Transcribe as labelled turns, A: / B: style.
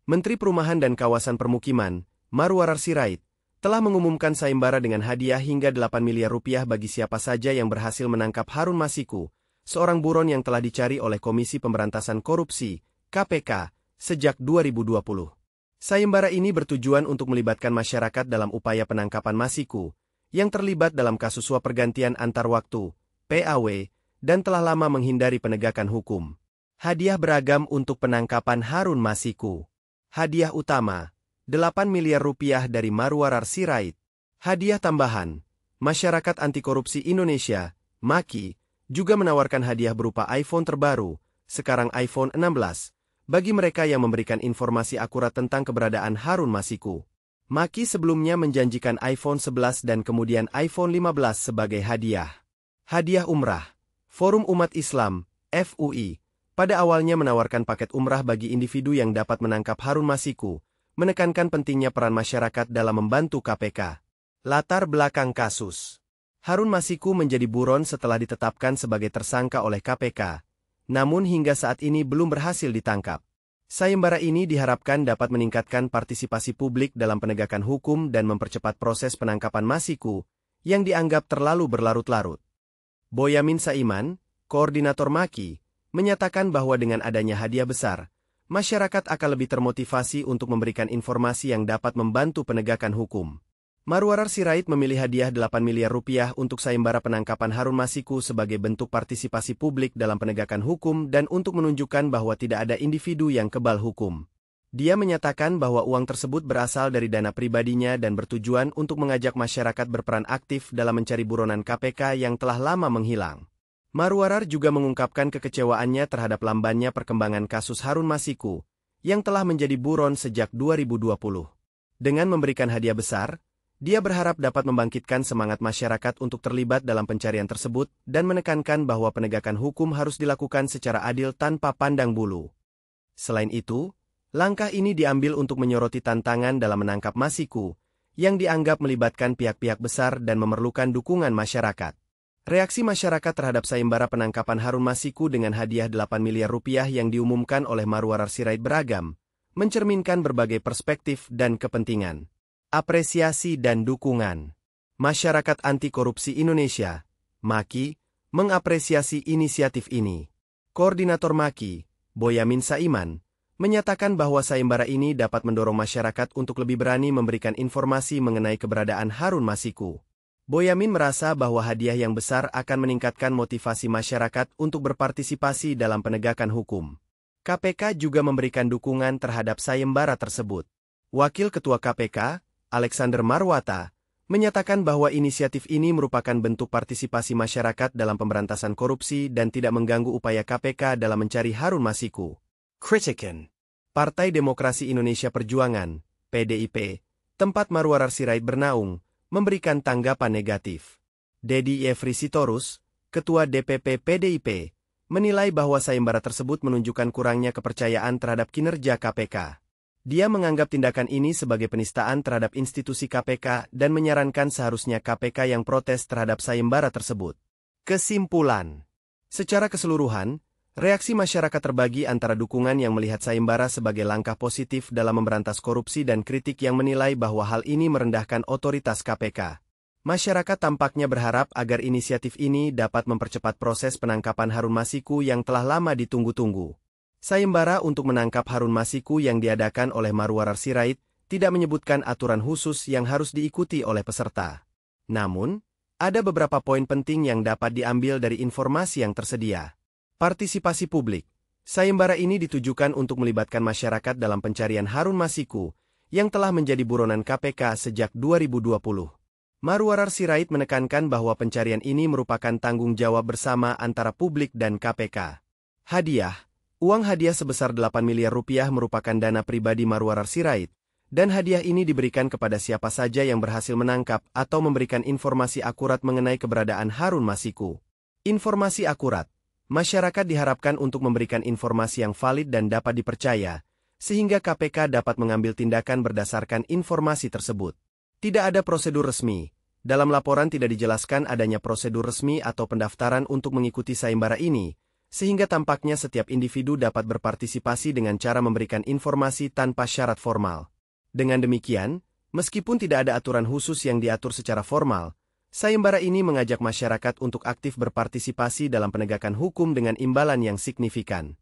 A: Menteri Perumahan dan Kawasan Permukiman, Marwarar Sirait, telah mengumumkan sayembara dengan hadiah hingga 8 miliar rupiah bagi siapa saja yang berhasil menangkap Harun Masiku, seorang buron yang telah dicari oleh Komisi Pemberantasan Korupsi, KPK, sejak 2020. Sayembara ini bertujuan untuk melibatkan masyarakat dalam upaya penangkapan Masiku, yang terlibat dalam kasus suap pergantian antar waktu, PAW, dan telah lama menghindari penegakan hukum. Hadiah beragam untuk penangkapan Harun Masiku. Hadiah utama, 8 miliar rupiah dari Marwarar Sirait. Hadiah tambahan, Masyarakat Anti Korupsi Indonesia, MAKI, juga menawarkan hadiah berupa iPhone terbaru, sekarang iPhone 16, bagi mereka yang memberikan informasi akurat tentang keberadaan Harun Masiku. MAKI sebelumnya menjanjikan iPhone 11 dan kemudian iPhone 15 sebagai hadiah. Hadiah umrah. Forum Umat Islam, FUI, pada awalnya menawarkan paket umrah bagi individu yang dapat menangkap Harun Masiku, menekankan pentingnya peran masyarakat dalam membantu KPK. Latar belakang kasus. Harun Masiku menjadi buron setelah ditetapkan sebagai tersangka oleh KPK, namun hingga saat ini belum berhasil ditangkap. Sayembara ini diharapkan dapat meningkatkan partisipasi publik dalam penegakan hukum dan mempercepat proses penangkapan Masiku, yang dianggap terlalu berlarut-larut. Boyamin Saiman, koordinator MAKI, menyatakan bahwa dengan adanya hadiah besar, masyarakat akan lebih termotivasi untuk memberikan informasi yang dapat membantu penegakan hukum. Marwarar Sirait memilih hadiah 8 miliar rupiah untuk sayembara penangkapan Harun Masiku sebagai bentuk partisipasi publik dalam penegakan hukum dan untuk menunjukkan bahwa tidak ada individu yang kebal hukum. Dia menyatakan bahwa uang tersebut berasal dari dana pribadinya dan bertujuan untuk mengajak masyarakat berperan aktif dalam mencari buronan KPK yang telah lama menghilang. Marwarar juga mengungkapkan kekecewaannya terhadap lambannya perkembangan kasus Harun Masiku, yang telah menjadi buron sejak 2020. Dengan memberikan hadiah besar, dia berharap dapat membangkitkan semangat masyarakat untuk terlibat dalam pencarian tersebut dan menekankan bahwa penegakan hukum harus dilakukan secara adil tanpa pandang bulu. Selain itu, langkah ini diambil untuk menyoroti tantangan dalam menangkap Masiku, yang dianggap melibatkan pihak-pihak besar dan memerlukan dukungan masyarakat. Reaksi masyarakat terhadap sayembara penangkapan Harun Masiku dengan hadiah 8 miliar rupiah yang diumumkan oleh Marwarar Sirait beragam, mencerminkan berbagai perspektif dan kepentingan. Apresiasi dan dukungan. Masyarakat Anti Korupsi Indonesia, MAKI, mengapresiasi inisiatif ini. Koordinator MAKI, Boyamin Saiman, menyatakan bahwa sayembara ini dapat mendorong masyarakat untuk lebih berani memberikan informasi mengenai keberadaan Harun Masiku. Boyamin merasa bahwa hadiah yang besar akan meningkatkan motivasi masyarakat untuk berpartisipasi dalam penegakan hukum. KPK juga memberikan dukungan terhadap sayembara tersebut. Wakil Ketua KPK, Alexander Marwata, menyatakan bahwa inisiatif ini merupakan bentuk partisipasi masyarakat dalam pemberantasan korupsi dan tidak mengganggu upaya KPK dalam mencari Harun Masiku. Kritikan. Partai Demokrasi Indonesia Perjuangan, PDIP, tempat Marwarar Sirait bernaung, memberikan tanggapan negatif. Dedi Yefri Sitorus, Ketua DPP PDIP, menilai bahwa sayembara tersebut menunjukkan kurangnya kepercayaan terhadap kinerja KPK. Dia menganggap tindakan ini sebagai penistaan terhadap institusi KPK dan menyarankan seharusnya KPK yang protes terhadap sayembara tersebut. Kesimpulan. Secara keseluruhan, reaksi masyarakat terbagi antara dukungan yang melihat sayembara sebagai langkah positif dalam memberantas korupsi dan kritik yang menilai bahwa hal ini merendahkan otoritas KPK. Masyarakat tampaknya berharap agar inisiatif ini dapat mempercepat proses penangkapan Harun Masiku yang telah lama ditunggu-tunggu. Sayembara untuk menangkap Harun Masiku yang diadakan oleh Marwarar Sirait tidak menyebutkan aturan khusus yang harus diikuti oleh peserta. Namun, ada beberapa poin penting yang dapat diambil dari informasi yang tersedia. Partisipasi publik. Sayembara ini ditujukan untuk melibatkan masyarakat dalam pencarian Harun Masiku, yang telah menjadi buronan KPK sejak 2020. Marwarar Sirait menekankan bahwa pencarian ini merupakan tanggung jawab bersama antara publik dan KPK. Hadiah. Uang hadiah sebesar 8 miliar rupiah merupakan dana pribadi Marwarar Sirait, dan hadiah ini diberikan kepada siapa saja yang berhasil menangkap atau memberikan informasi akurat mengenai keberadaan Harun Masiku. Informasi akurat. Masyarakat diharapkan untuk memberikan informasi yang valid dan dapat dipercaya, sehingga KPK dapat mengambil tindakan berdasarkan informasi tersebut. Tidak ada prosedur resmi. Dalam laporan tidak dijelaskan adanya prosedur resmi atau pendaftaran untuk mengikuti sayembara ini, sehingga tampaknya setiap individu dapat berpartisipasi dengan cara memberikan informasi tanpa syarat formal. Dengan demikian, meskipun tidak ada aturan khusus yang diatur secara formal, sayembara ini mengajak masyarakat untuk aktif berpartisipasi dalam penegakan hukum dengan imbalan yang signifikan.